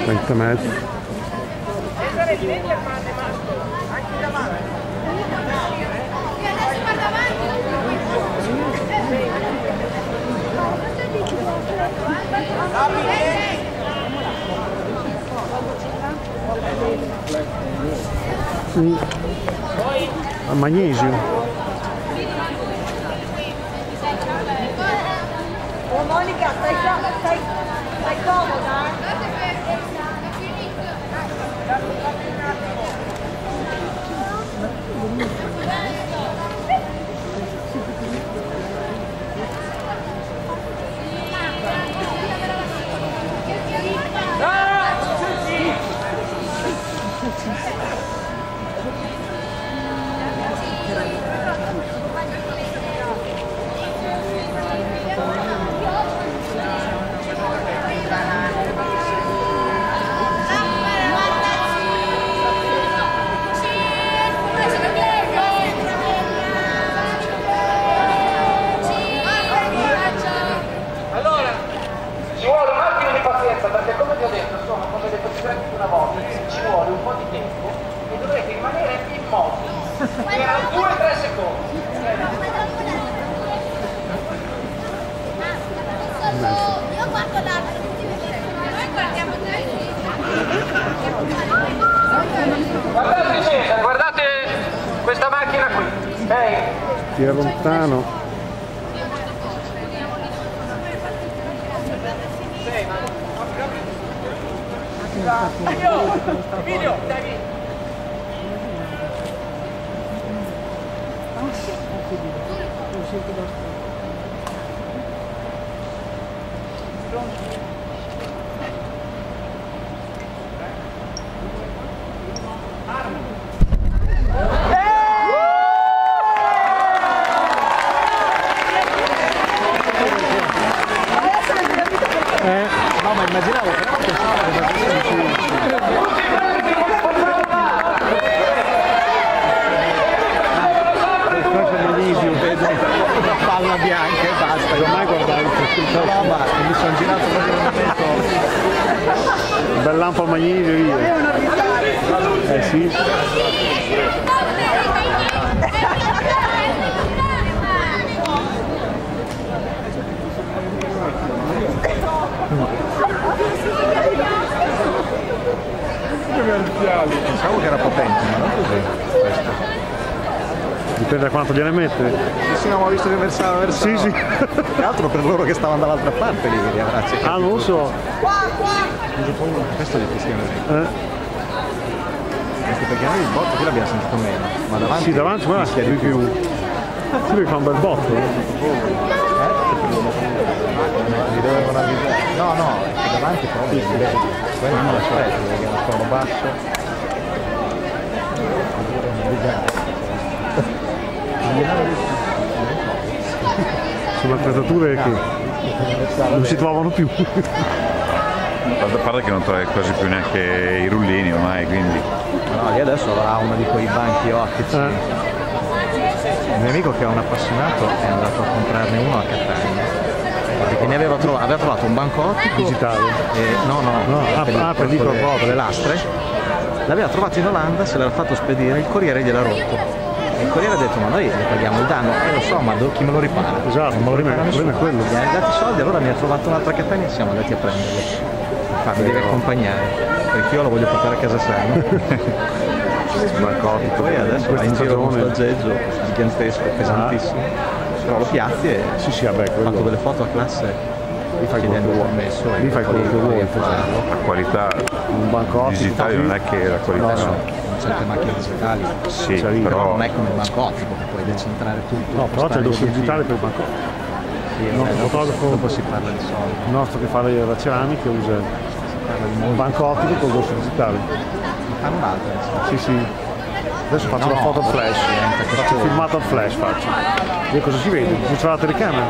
20 metri. A magnesio. Monica, stai comoda? Perché come vi ho detto sono come le precedenti di una volta, ci vuole un po' di tempo e dovrete rimanere immobili per 2-3 secondi. Io guardo l'altro, noi guardiamo Guardate Cesare, guardate questa macchina qui, ok? Tira lontano. Emilio, dai. No, ma immaginavo che non pensavo una palla bianca e basta. Non ho mai guardato No, ma mi sono girato proprio un momento. un bel lampo al magnesio io. Sì. Pensavo che era potente, ma non così. Dipende da quanto gliene mette. Sì, no, ma ho visto che versava. Sì, sì. Tra l'altro per loro che stavano dall'altra parte lì, vedi, grazie. Ah, non lo so. Questo è difficile. Anche perché noi il botto qui l'abbiamo sentito meno, ma davanti. Sì, davanti guarda, rischia di più. Sì, perché fa un bel botto. Li dovevano avvisare. No, no, è davanti proprio. Poi non fa la sorella, perché è uno suono basso. Sono attrezzature che non si trovano più. A parte che non trovi quasi più neanche i rullini ormai, quindi. No, lì adesso avrà uno di quei banchi ottici. Un mio amico che è un appassionato è andato a comprarne uno a Catania. Perché ne aveva trovato un banco ottico Digitale. per le lastre. L'aveva trovato in Olanda, se l'era fatto spedire, il corriere gliel'ha rotto. Il corriere ha detto ma noi le paghiamo il danno, lo so, ma chi me lo ripara? Esatto, ma il problema è quello. Gli ha dati i soldi, allora mi ha trovato un'altra Catania e siamo andati a prenderlo. Mi devi accompagnare, perché io lo voglio portare a casa sano. Poi adesso va in giro con un aggeggio gigantesco, pesantissimo. Però lo piazzi e Sì, vabbè, ho fatto delle foto a classe lì fai quello che vuoi. Lì fai quello che vuoi. La qualità Un banco ottico digitale non è che la qualità. certe macchine digitali. Sì, però però non è come il banco ottico che puoi decentrare tutto. No, però c'è il dosso digitale per il banco. Sì, il nostro fotografo, dopo si parla di soldi. il nostro che fa la ceramica usa un banco ottico con il dosso digitale. Fanno un'altra. Sì, sì. Adesso faccio la foto al flash, faccio filmato al flash faccio. E cosa si vede? Non c'è la telecamera?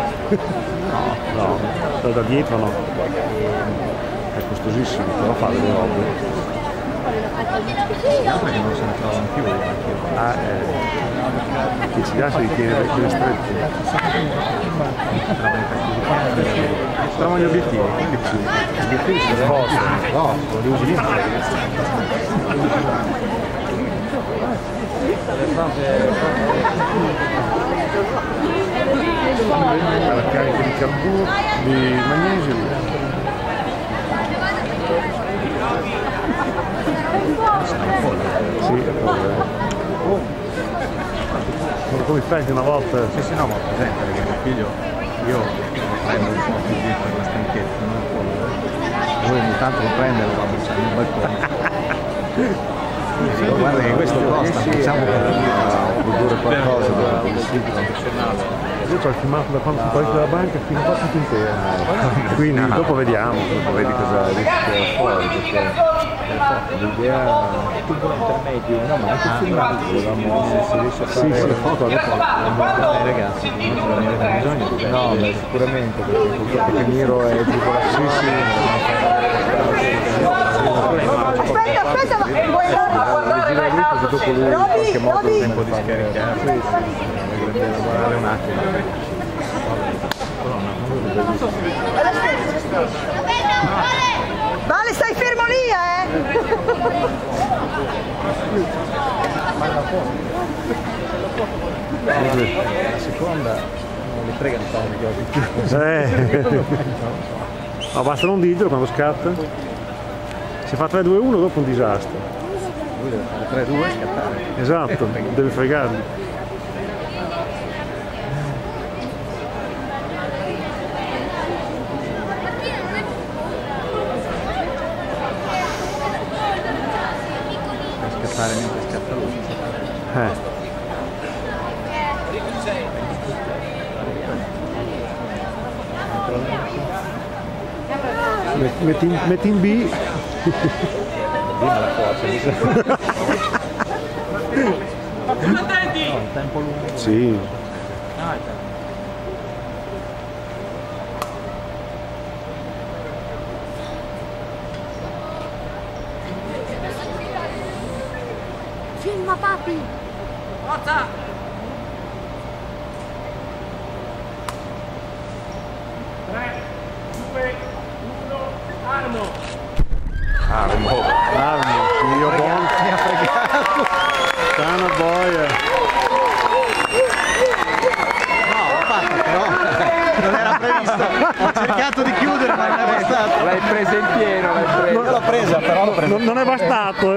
No, da dietro no. È costosissimo, però fa delle robe. Perché non se ne trovano più. Chi ci piace li tiene vecchi stretti. Trovano gli obiettivi, quindi Gli obiettivi si spostano. No, non li usi niente. La carica di carburo, di magnesio. Sì, come fai una volta? Sì, sì, no, ma presente perché mio figlio, io lo prendo un po' così per la stanchezza, no? Lui ogni tanto lo prende e lo va a bussare nel balcone. Dico, guarda che questo costa, facciamo produrre qualcosa da un sito professionale. Io ho il filmato da quando sono partito dalla banca fino a tutta intera. Quindi dopo vediamo, dopo vedi cosa riesce fuori. L'idea tubo intermedio, no, ma anche filmato se riesce a fare sì, foto dopo ragazzi, non avete bisogno di no, beh, sicuramente perché Miro è più Aspetta, ma vuoi girare lui così dopo lui in qualche modo il tempo di scaricare deve lavorare un attimo. Vale, stai fermo lì, La seconda non li frega di fare gli occhi. No, basta non dirglielo quando scatta. Se fa 3-2-1 dopo un disastro. Lui deve fare 3-2 e scattare. Esatto, deve fregarli. Scattare mentre scatta lui. Metti in B. Dimmi la forza. Attenti! No, il tempo lungo. Sì. Filma papi! Forza! Armo. Io buon. Mi ha fregato. Sana boia. No, l'ho fatto però, non era previsto. Ho cercato di chiudere ma non è bastato. L'hai presa in pieno, l'hai presa. Io l'ho presa però l'ho presa. Non è bastato,